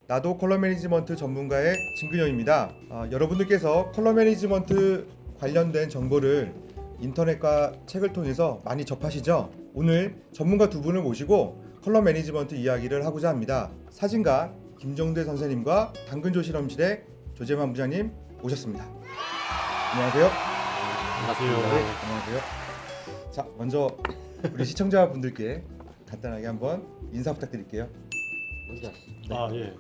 나도 컬러 매니지먼트 전문가의 진근영입니다. 여러분들께서 컬러 매니지먼트 관련된 정보를 인터넷과 책을 통해서 많이 접하시죠? 오늘 전문가 두 분을 모시고 컬러 매니지먼트 이야기를 하고자 합니다. 사진가 김정대 선생님과 당근조 실험실의 조재만 부장님 모셨습니다. 안녕하세요. 안녕하세요. 네, 안녕하세요. 자, 먼저 우리 시청자분들께 간단하게 한번 인사 부탁드릴게요. 먼저 예.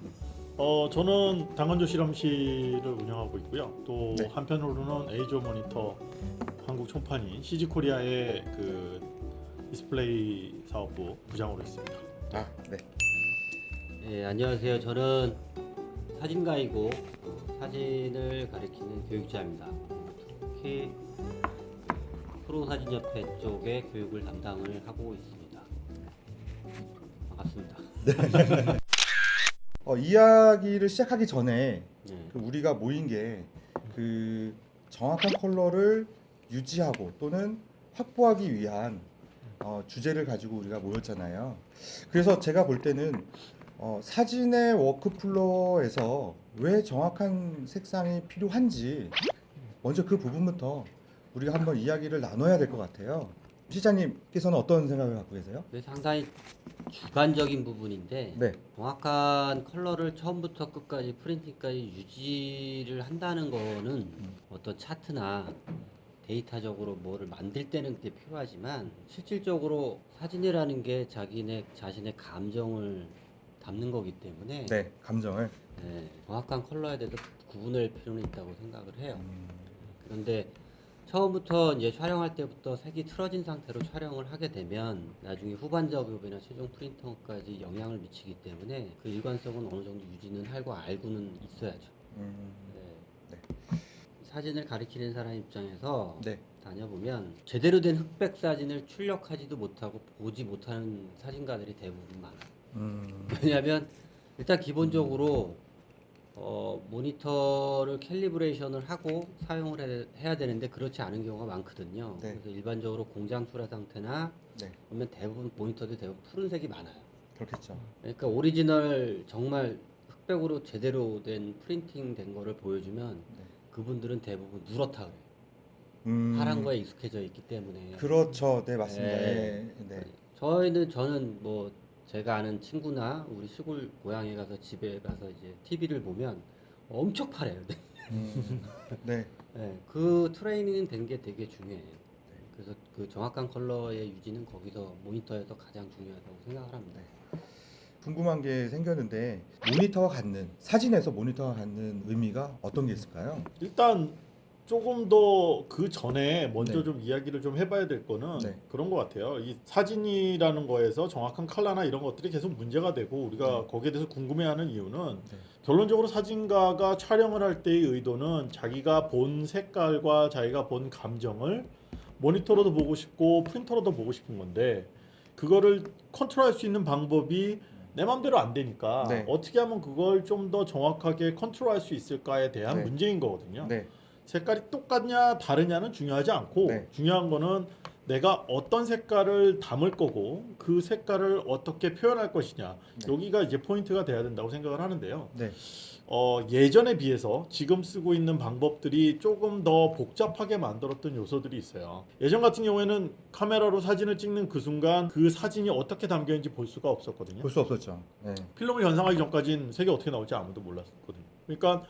저는 당근조 실험실을 운영하고 있고요. 또 네. 한편으로는 에이조 모니터 한국 총판이 CG코리아의 그 디스플레이 사업부 부장으로 있습니다. 네. 네, 안녕하세요. 저는 사진가이고 사진을 가르치는 교육자입니다. 특히 프로사진협회 쪽에 교육을 담당을 하고 있습니다. 반갑습니다. 이야기를 시작하기 전에 네. 우리가 모인 게 그 정확한 컬러를 유지하고 또는 확보하기 위한 주제를 가지고 우리가 모였잖아요. 그래서 제가 볼 때는 사진의 워크플로어에서 왜 정확한 색상이 필요한지 먼저 그 부분부터 우리가 한번 이야기를 나눠야 될 것 같아요. 시장님께서는 어떤 생각을 갖고 계세요? 네, 상당히 주관적인 부분인데 네. 정확한 컬러를 처음부터 끝까지 프린팅까지 유지를 한다는 거는 어떤 차트나 데이터적으로 뭐를 만들 때는 그게 필요하지만 실질적으로 사진이라는 게 자신의 감정을 담는 거기 때문에 네, 감정을. 정확한 컬러에 대해서 구분할 필요는 있다고 생각을 해요. 그런데 처음부터 이제 촬영할 때부터 색이 틀어진 상태로 촬영을 하게 되면 나중에 후반 작업이나 최종 프린터까지 영향을 미치기 때문에 그 일관성은 어느 정도 유지는 하고 알고는 있어야죠. 네. 사진을 가리키는 사람 입장에서 네. 다녀보면 제대로 된 흑백 사진을 출력하지도 못하고 보지 못하는 사진가들이 대부분 많아요. 왜냐하면 일단 기본적으로 모니터를 캘리브레이션을 하고 사용을 해야 되는데 그렇지 않은 경우가 많거든요. 네. 그래서 일반적으로 공장 출하 상태나 네. 보면 대부분 모니터들이 대부분 푸른색이 많아요. 그렇겠죠. 그러니까 오리지널 정말 흑백으로 제대로 된 프린팅 된 거를 보여주면 네. 그분들은 대부분 누렇다 그래요. 파란 거에 익숙해져 있기 때문에. 그렇죠. 네, 맞습니다. 네. 네. 저는 뭐 제가 아는 친구나 우리 시골 고향에 가서 집에 가서 이제 TV를 보면 엄청 파래요. 네. 네, 그 트레이닝 된 게 되게 중요해요. 그래서 그 정확한 컬러의 유지는 거기서 모니터에서 가장 중요하다고 생각을 합니다. 궁금한 게 생겼는데 모니터와 갖는 사진에서 모니터와 갖는 의미가 어떤 게 있을까요? 일단 조금 더 그 전에 먼저 네. 좀 이야기를 좀 해봐야 될 거는 네. 그런 것 같아요. 이 사진이라는 거에서 정확한 컬러나 이런 것들이 계속 문제가 되고 우리가 네. 거기에 대해서 궁금해하는 이유는 네. 결론적으로 사진가가 촬영을 할 때의 의도는 자기가 본 색깔과 자기가 본 감정을 모니터로도 보고 싶고 프린터로도 보고 싶은 건데 그거를 컨트롤할 수 있는 방법이 내 맘대로 안 되니까 네. 어떻게 하면 그걸 좀 더 정확하게 컨트롤할 수 있을까에 대한 네. 문제인 거거든요. 네. 색깔이 똑같냐 다르냐는 중요하지 않고 네. 중요한 거는 내가 어떤 색깔을 담을 거고 그 색깔을 어떻게 표현할 것이냐 네. 여기가 이제 포인트가 돼야 된다고 생각을 하는데요. 네. 예전에 비해서 지금 쓰고 있는 방법들이 조금 더 복잡하게 만들었던 요소들이 있어요. 예전 같은 경우에는 카메라로 사진을 찍는 그 순간 그 사진이 어떻게 담겨 있는지 볼 수가 없었거든요. 볼 수 없었죠. 네. 필름을 현상하기 전까지는 색이 어떻게 나올지 아무도 몰랐거든요. 그러니까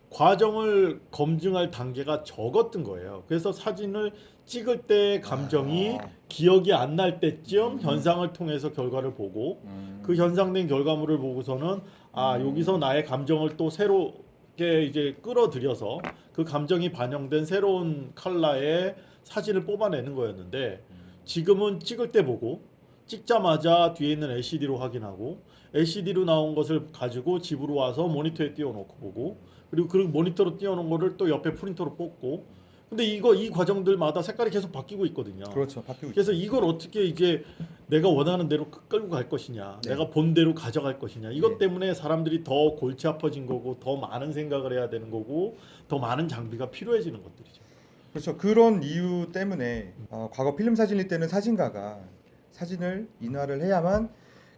과정을 검증할 단계가 적었던 거예요. 그래서 사진을 찍을 때 감정이 기억이 안 날 때쯤 현상을 통해서 결과를 보고 그 현상된 결과물을 보고서는 여기서 나의 감정을 또 새롭게 이제 끌어들여서 그 감정이 반영된 새로운 컬러의 사진을 뽑아내는 거였는데 지금은 찍을 때 보고 찍자마자 뒤에 있는 LCD로 확인하고 LCD로 나온 것을 가지고 집으로 와서 모니터에 띄워놓고 보고 그리고 그 모니터로 띄워놓은 거를 또 옆에 프린터로 뽑고 근데 이 과정들마다 색깔이 계속 바뀌고 있거든요. 그렇죠. 바뀌고 그래서 이걸 어떻게 이제 내가 원하는 대로 끌고 갈 것이냐 네. 내가 본 대로 가져갈 것이냐 이것 네. 때문에 사람들이 더 골치 아파진 거고 더 많은 생각을 해야 되는 거고 더 많은 장비가 필요해지는 것들이죠. 그렇죠. 그런 이유 때문에 과거 필름 사진일 때는 사진가가 사진을 인화를 해야만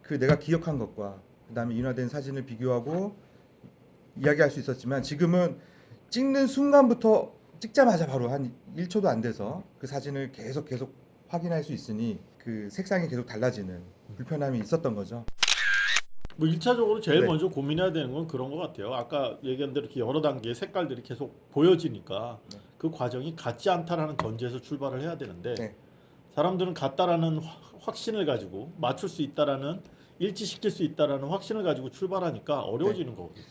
그 내가 기억한 것과 그다음에 인화된 사진을 비교하고 이야기할 수 있었지만 지금은 찍는 순간부터 찍자마자 바로 한 1초도 안 돼서 그 사진을 계속 확인할 수 있으니 그 색상이 계속 달라지는 불편함이 있었던 거죠. 뭐 1차적으로 제일 네. 먼저 고민해야 되는 건 그런 것 같아요. 아까 얘기한 대로 이렇게 여러 단계의 색깔들이 계속 보여지니까 네. 그 과정이 같지 않다라는 전제에서 출발을 해야 되는데 네. 사람들은 같다라는 확신을 가지고 맞출 수 있다라는 일치시킬 수 있다라는 확신을 가지고 출발하니까 어려워지는 거거든요.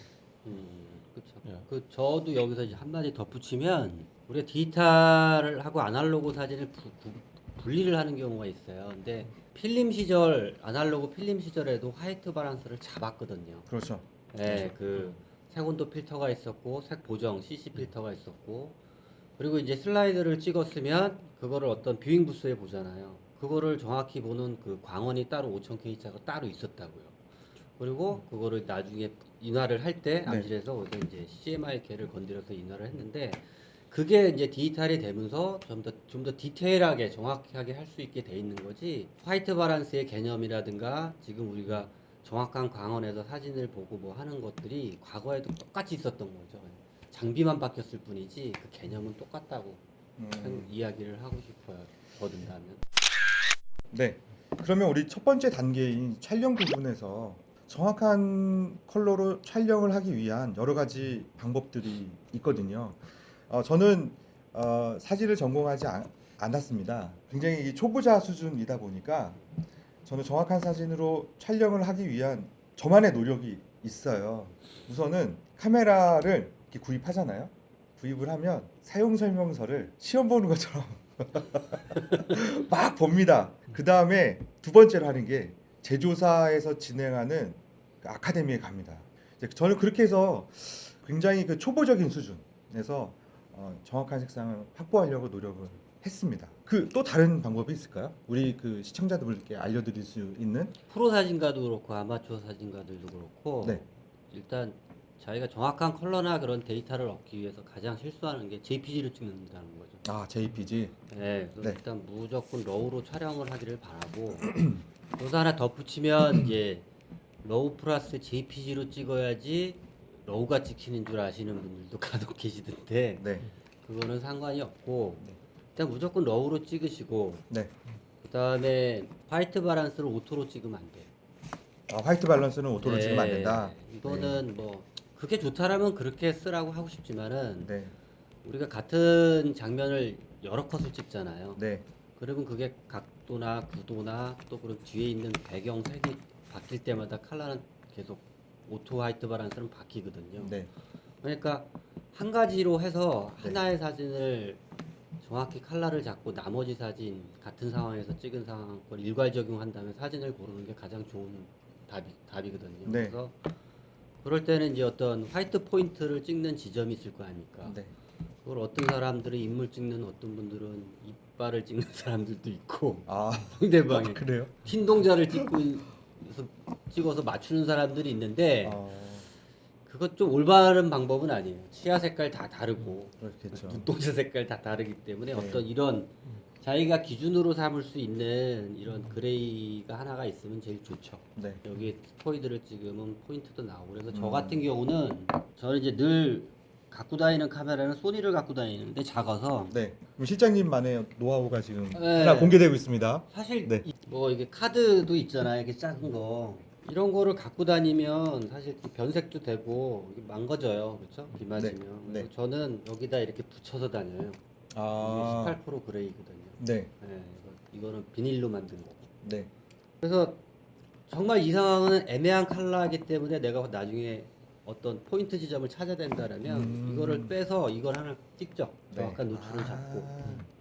그렇죠. 예. 그 저도 여기서 이제 한마디 덧붙이면 우리가 디지털하고 아날로그 사진을 분리를 하는 경우가 있어요. 근데 필름 시절 아날로그 필름 시절에도 화이트 바란스를 잡았거든요. 그렇죠. 네, 그 색온도 필터가 있었고 색 보정 CC 필터가 있었고 그리고 이제 슬라이드를 찍었으면 그거를 어떤 뷰잉 부스에 보잖아요. 그거를 정확히 보는 그 광원이 따로 5000K짜리가 따로 있었다고요. 그리고 그거를 나중에 인화를 할 때 암실에서 거기서 이제 CMYK를 건드려서 인화를 했는데 그게 이제 디지털이 되면서 좀 더 디테일하게 정확하게 할 수 있게 돼 있는 거지. 화이트 바란스의 개념이라든가 지금 우리가 정확한 광원에서 사진을 보고 뭐 하는 것들이 과거에도 똑같이 있었던 거죠. 장비만 바뀌었을 뿐이지 그 개념은 똑같다고 이야기를 하고 싶어요. 더 든다면. 네. 그러면 우리 첫 번째 단계인 촬영 부분에서 정확한 컬러로 촬영을 하기 위한 여러 가지 방법들이 있거든요. 저는 사진을 전공하지 않았습니다. 굉장히 이 초보자 수준이다 보니까 저는 정확한 사진으로 촬영을 하기 위한 저만의 노력이 있어요. 우선은 카메라를 이렇게 구입하잖아요. 구입을 하면 사용 설명서를 시험 보는 것처럼 막 봅니다. 그 다음에 두 번째로 하는 게 제조사에서 진행하는 그 아카데미에 갑니다. 이제 저는 그렇게 해서 굉장히 그 초보적인 수준에서 정확한 색상을 확보하려고 노력을 했습니다. 그 또 다른 방법이 있을까요? 우리 그 시청자들께 알려드릴 수 있는? 프로 사진가도 그렇고 아마추어 사진가들도 그렇고 네. 일단 자기가 정확한 컬러나 그런 데이터를 얻기 위해서 가장 실수하는 게 JPG를 찍는다는 거죠. 아, JPG. 네, 그래서 네. 일단 무조건 로우로 촬영을 하기를 바라고 여기서 하나 덧붙이면 이제 로우 플러스 JPG로 찍어야지 로우가 찍히는 줄 아시는 분들도 간혹 계시던데 네. 그거는 상관이 없고 네. 일단 무조건 로우로 찍으시고 네. 그 다음에 화이트 바란스를 오토로 찍으면 안 돼요. 아, 화이트 밸런스는 오토로 네, 찍으면 안 된다. 이거는 뭐 그게 좋다라면 그렇게 쓰라고 하고 싶지만은 네. 우리가 같은 장면을 여러 컷을 찍잖아요. 네. 그러면 그게 각도나 구도나 또 그런 뒤에 있는 배경 색이 바뀔 때마다 컬러는 계속 오토 화이트 바란스는 바뀌거든요. 네. 그러니까 한 가지로 해서 네. 하나의 사진을 정확히 컬러를 잡고 나머지 사진 같은 상황에서 찍은 상황 걸 일괄 적용한다면 사진을 고르는 게 가장 좋은 답이거든요. 네. 그래서 그럴 때는 이제 어떤 화이트 포인트를 찍는 지점이 있을 거 아닙니까? 네. 그걸 어떤 사람들은 인물 찍는 어떤 분들은 이빨을 찍는 사람들도 있고 아, 상대방이 그래요? 흰 동자를 찍어서 맞추는 사람들이 있는데 그것 좀 올바른 방법은 아니에요. 치아 색깔 다 다르고 그렇겠죠. 눈동자 색깔 다 다르기 때문에 네. 어떤 이런 자기가 기준으로 삼을 수 있는 이런 그레이가 하나가 있으면 제일 좋죠. 네. 여기에 스토이드를 찍으면 포인트도 나오고 그래서 저 같은 경우는 저는 이제 늘 갖고 다니는 카메라는 소니를 갖고 다니는데 작아서 네. 그럼 실장님만의 노하우가 지금 네. 하나 공개되고 있습니다. 사실 네. 뭐 이게 카드도 있잖아요. 이렇게 작은 거 이런 거를 갖고 다니면 사실 변색도 되고 이게 망가져요. 그렇죠? 비 맞으면. 네. 그래서 저는 여기다 이렇게 붙여서 다녀요. 아, 이게 18% 그레이거든요. 네. 네, 이거는 비닐로 만든 거고. 네. 그래서 정말 이 상황은 애매한 컬러이기 때문에 내가 나중에 어떤 포인트 지점을 찾아야 된다면 이거를 빼서 이걸 하나 찍죠. 정확한 노출을 잡고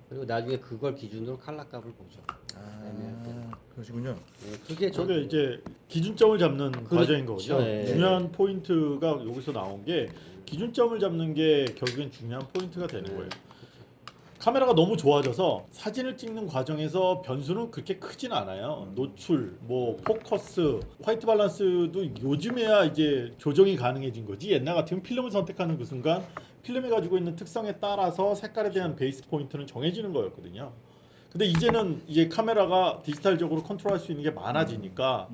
그리고 나중에 그걸 기준으로 컬러 값을 보죠. 애매할 때. 그러시군요. 네, 그게 저게 이제 기준점을 잡는 과정인 거죠. 예. 중요한 포인트가 여기서 나온 게 기준점을 잡는 게 결국엔 중요한 포인트가 되는 거예요. 카메라가 너무 좋아져서 사진을 찍는 과정에서 변수는 그렇게 크진 않아요. 노출, 뭐 포커스, 화이트 밸런스도 요즘에야 이제 조정이 가능해진 거지. 옛날 같으면 필름을 선택하는 그 순간 필름이 가지고 있는 특성에 따라서 색깔에 대한 베이스 포인트는 정해지는 거였거든요. 근데 이제는 이제 카메라가 디지털적으로 컨트롤할 수 있는 게 많아지니까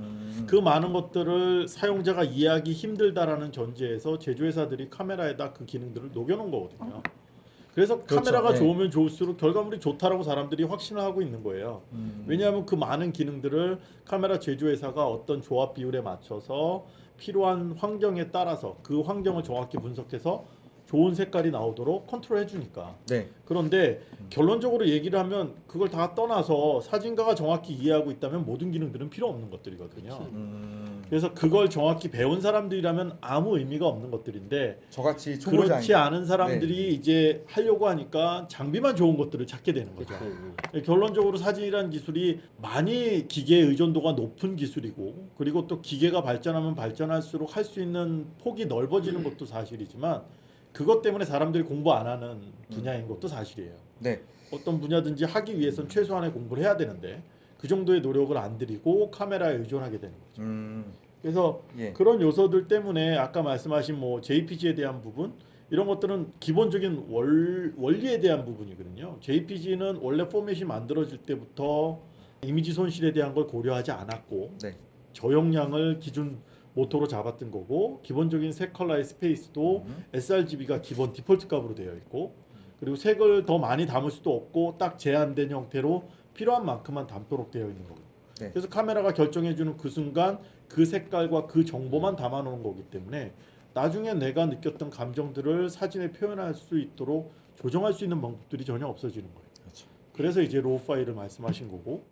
그 많은 것들을 사용자가 이해하기 힘들다라는 전제에서 제조회사들이 카메라에다 그 기능들을 녹여놓은 거거든요. 그래서 그렇죠. 카메라가 네. 좋으면 좋을수록 결과물이 좋다라고 사람들이 확신을 하고 있는 거예요. 왜냐하면 그 많은 기능들을 카메라 제조회사가 어떤 조합 비율에 맞춰서 필요한 환경에 따라서 그 환경을 정확히 분석해서 좋은 색깔이 나오도록 컨트롤 해주니까. 네. 그런데 결론적으로 얘기를 하면 그걸 다 떠나서 사진가가 정확히 이해하고 있다면 모든 기능들은 필요 없는 것들이거든요. 그치. 그래서 그걸 정확히 배운 사람들이라면 아무 의미가 없는 것들인데 저같이 초보자 그렇지 않은 사람들이 이제 하려고 하니까 장비만 좋은 것들을 찾게 되는 거죠. 그치. 결론적으로 사진이라는 기술이 많이 기계 의존도가 높은 기술이고 그리고 또 기계가 발전하면 발전할수록 할 수 있는 폭이 넓어지는 것도 사실이지만 그것 때문에 사람들이 공부 안 하는 분야인 것도 사실이에요. 네. 어떤 분야든지 하기 위해서는 최소한의 공부를 해야 되는데 그 정도의 노력을 안 들이고 카메라에 의존하게 되는 거죠. 그래서 예. 그런 요소들 때문에 아까 말씀하신 뭐 JPG에 대한 부분 이런 것들은 기본적인 원리에 대한 부분이거든요. JPG는 원래 포맷이 만들어질 때부터 이미지 손실에 대한 걸 고려하지 않았고 네. 저용량을 기준 모토로 잡았던 거고 기본적인 색 컬러의 스페이스도 sRGB가 기본 디폴트 값으로 되어 있고 그리고 색을 더 많이 담을 수도 없고 딱 제한된 형태로 필요한 만큼만 담도록 되어 있는 거고 네. 그래서 카메라가 결정해주는 그 순간 그 색깔과 그 정보만 담아놓은 거기 때문에 나중에 내가 느꼈던 감정들을 사진에 표현할 수 있도록 조정할 수 있는 방법들이 전혀 없어지는 거예요. 그렇죠. 그래서 이제 로우 파일을 말씀하신 거고